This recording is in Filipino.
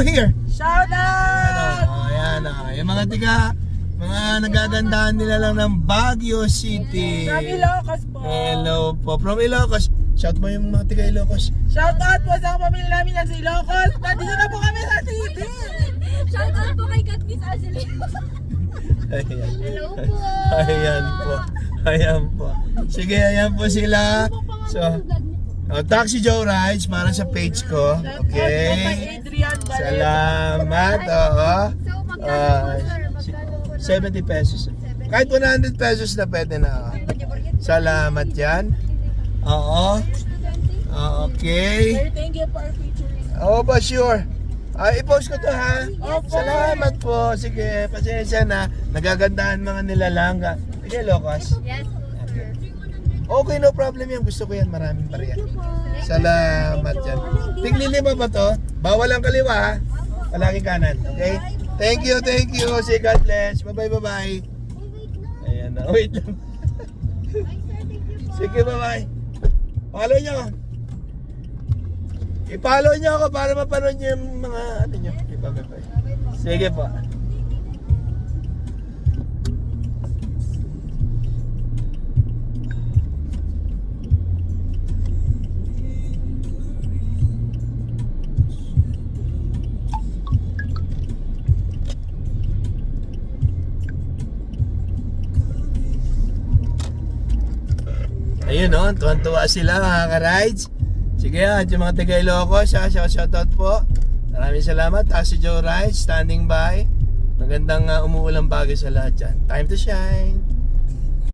now here. Shout out! Ayan o. Yung mga nagagandahan nila lang ng Baguio City. From Ilocos po. Hello po. From Ilocos. Shout mo yung mga tiga Ilocos. Shout out po sa pamilya namin ng sa Ilocos. Nandito na po kami sa city. Shout out po kay Kat Miss Azali. Ayan. Hello po. Ayan po. Ayan po. Sige, ayan po sila. So, Taxi Joe Rides para sa page ko. Shout out po kay Okay. Adrian Barreto. Salamat. Oo. So, magkano po, sir? Magkano po? 70 pesos. Kahit 100 pesos na pwede na. Salamat yan. Oo. Okay. Sir, thank you for featuring. Oo ba, sure. I-post ko to ha. Opo. Salamat po. Sige, pasensya na. Nagagandahan mga nilalangga. Sige, Locos. Yes po, sir. Okay, no problem yan. Gusto ko yan. Maraming bariya. Salamat yan. Tiglilima ba to? Bawal ang kaliwa ha. Palaging kanan. Okay? Thank you, thank you. Say God bless. Bye-bye, bye-bye. Ayan na. Wait lang. Sige, bye-bye. Follow nyo. I-follow nyo ako para mapanood nyo yung mga ano nyo. Bye-bye. Sige po. Ayun o, tuwan-tuwa sila mga ka-rides. Sige at yung mga taga Ilocos, shoutout po. Maraming salamat. Taxi Joe Rides, standing by. Magandang umuulang bagay sa lahat dyan. Time to shine.